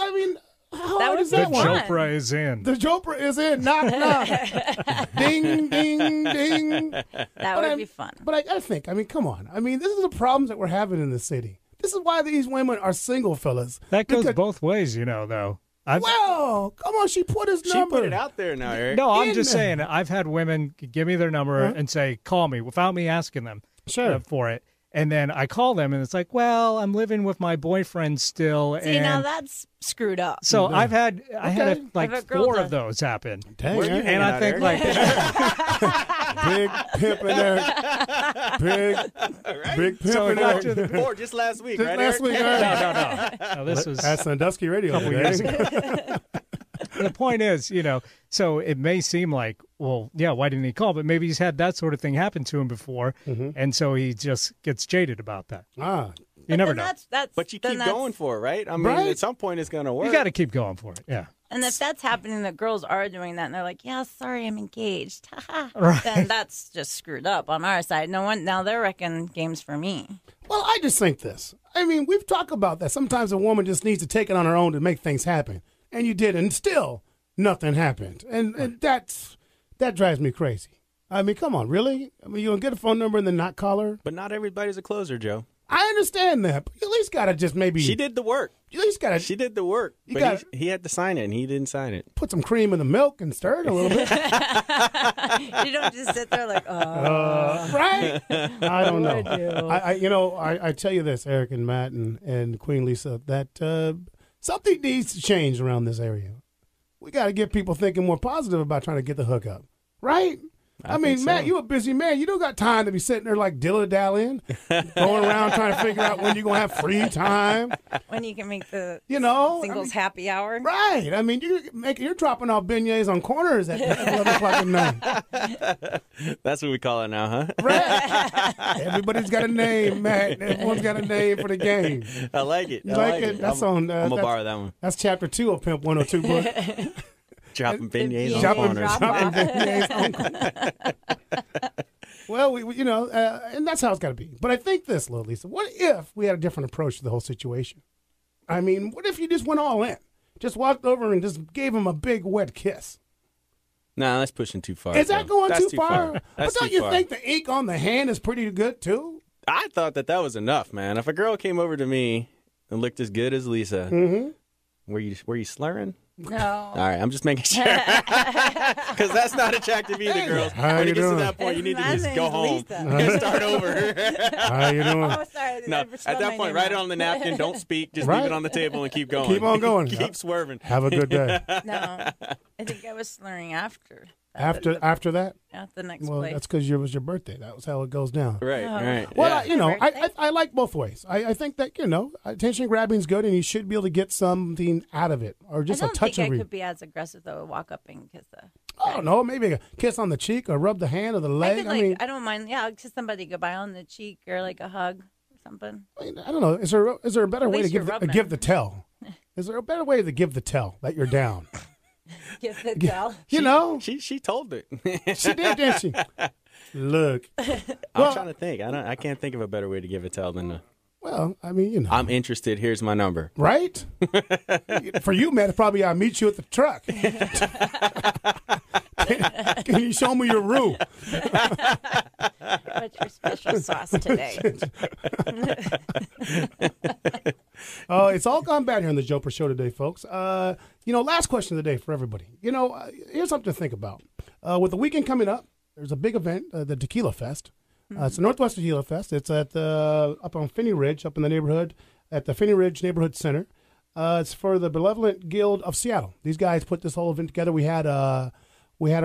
I mean. How hard is that one? The Jopra is in. The Jopra is in. Knock, knock. Ding, ding, ding. That would be fun. But I got to think. I mean, come on. I mean, this is the problems that we're having in the city. This is why these women are single, fellas. That goes both ways, though. Well, come on. She put his number. She put it out there now, Eric. No, I'm just saying. I've had women give me their number and say, call me, without me asking them for it. And then I call them, and it's like, well, I'm living with my boyfriend still. See, now that's screwed up. So I had four of those happen. Dang, and I think big pimp in there. Big pimp in there. Four just last week, right? Last week, No, this was that's Sandusky Radio. A couple years ago. The point is, so it may seem like, well, yeah, why didn't he call? But maybe he's had that sort of thing happen to him before, and so he just gets jaded about that. You never know. But you keep going for it, right? I mean, at some point it's going to work. You got to keep going for it, yeah. And if that's happening, the girls are doing that, and they're like, yeah, sorry, I'm engaged. Right. Then that's just screwed up on our side. Now they're wrecking games for me. Well, I just think this. I mean, we've talked about that. Sometimes a woman just needs to take it on her own to make things happen. And you did, and still, nothing happened. And that drives me crazy. I mean, come on, really? I mean, you gonna get a phone number and then not call her? But not everybody's a closer, Joe. I understand that, but you at least gotta just maybe. She did the work. You at least gotta. She did the work. But he had to sign it, and he didn't sign it. Put some cream in the milk and stir it a little bit. You don't just sit there like, right? I don't know. I tell you this, Eric and Matt and Queen Lisa, that something needs to change around this area. We got to get people thinking more positive about trying to get the hookup, right? I mean, Matt, you a busy man. You don't got time to be sitting there like dilly-dallying, going around trying to figure out when you're going to have free time. When you can make the singles happy hour. Right. I mean, you're dropping off beignets on corners at 11 o'clock at night. That's what we call it now, huh? Right. Everybody's got a name, Matt. Everyone's got a name for the game. I like it. You like it? That's I'm going to borrow that one. That's chapter 2 of Pimp 102 book. Dropping beignets on corners. Dropping beignets on corners. Well, and that's how it's got to be. But I think this, little Lisa, what if we had a different approach to the whole situation? I mean, what if you just went all in? Just walked over and just gave him a big wet kiss? Nah, that's pushing too far. Is that going too far? But don't you far. think the ink on the hand is pretty good, too? I thought that was enough, man. If a girl came over to me and looked as good as Lisa, were you slurring? No. All right, I'm just making sure. Because that's not attractive either, girls. When it gets to that point, you need to just go home and start over. How you doing? Oh, sorry. No, at that point, write it on the napkin. Don't speak. Just leave it on the table and keep going. Keep on going. Keep swerving. Have a good day. No. I think I was slurring after. After that? At the next Well, place. that's because it was your birthday. That was how it goes down. Right. Well, I like both ways. I think that, attention grabbing is good, and you should be able to get something out of it, or just a touch I don't think of I could be as aggressive, though, walk up and kiss the... I don't know, maybe a kiss on the cheek or rub the hand or the leg. I don't mind. Yeah, I'll kiss somebody goodbye on the cheek or like a hug or something. I don't know. Is there a better way to give the tell? Is there a better way to give the tell that you're down? Give the tell. She told it. She did, didn't she? Look. I'm trying to think. I can't think of a better way to give a tell than Well, I mean, I'm interested. Here's my number. Right? For you, Matt, it's probably I'll meet you at the truck. Can you show me your room? What's your special sauce today? Oh, it's all gone bad here on the Jopra Show today, folks. Last question of the day for everybody. Here's something to think about. With the weekend coming up, there's a big event, the Tequila Fest. It's the Northwest Tequila Fest. It's at up on Finney Ridge, up in the neighborhood, at the Finney Ridge Neighborhood Center. It's for the Benevolent Guild of Seattle. These guys put this whole event together. We had our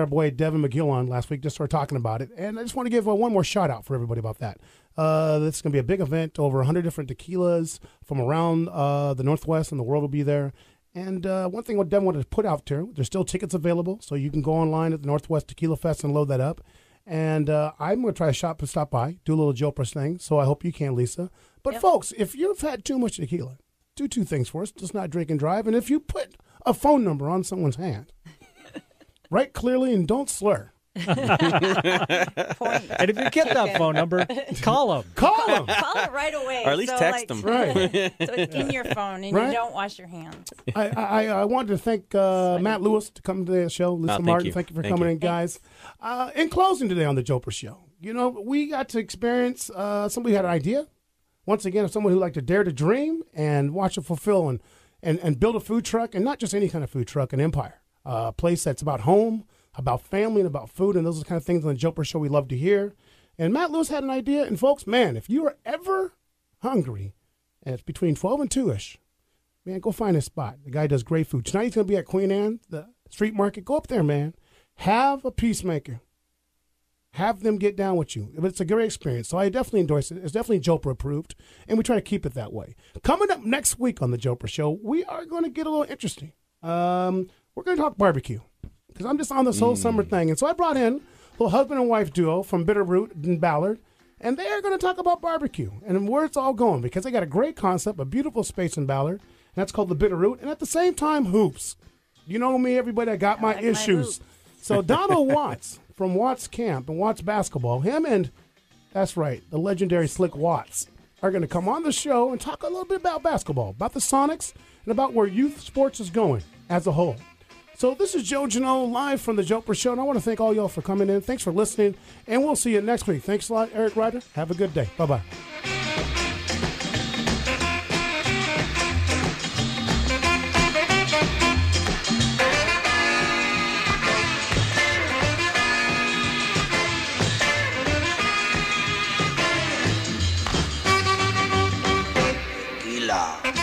boy Devin McGill on last week, just started talking about it. And I just want to give one more shout out for everybody about that. This is going to be a big event. Over 100 different tequilas from around the Northwest and the world will be there. And one thing what Devin wanted to put out there, there's still tickets available, so you can go online at the Northwest Tequila Fest and load that up. And I'm going to try to stop by, do a little Jopra thing, so I hope you can, Lisa. But folks, if you've had too much tequila, do two things for us. Just not drink and drive. And if you put a phone number on someone's hand, write clearly and don't slur. And if you get that phone number, call them. Call them. Call it right away. Or at least text them. Right. So it's in your phone and you don't wash your hands. I wanted to thank Matt Lewis to come to the show. Lisa Martin, thank you for coming in, guys. In closing today on the Jopra Show, we got to experience, somebody had an idea. Once again, someone who liked to dare to dream and watch it fulfill and build a food truck, and not just any kind of food truck, an empire. A place that's about home, about family, and about food, and those are the kind of things on the Jopra Show we love to hear. And Matt Lewis had an idea, and folks, man, if you are ever hungry, and it's between 12 and 2-ish, man, go find his spot. The guy does great food. Tonight he's going to be at Queen Anne, the street market. Go up there, man. Have a peacemaker. Have them get down with you. It's a great experience, so I definitely endorse it. It's definitely Jopra approved, and we try to keep it that way. Coming up next week on the Jopra Show, we are going to get a little interesting. We're going to talk barbecue, because I'm just on this whole summer thing. And so I brought in a little husband and wife duo from Bitterroot in Ballard, and they are going to talk about barbecue and where it's all going, because they got a great concept, a beautiful space in Ballard, and that's called the Bitterroot, and at the same time, hoops. You know me, everybody, I got my issues. So Donald Watts from Watts Camp and Watts Basketball, him and, that's right, the legendary Slick Watts, are going to come on the show and talk a little bit about basketball, about the Sonics, and about where youth sports is going as a whole. So this is Joe Janot live from the Jopra Show, and I want to thank all y'all for coming in. Thanks for listening, and we'll see you next week. Thanks a lot, Eric Ryder. Have a good day. Bye-bye. Gila.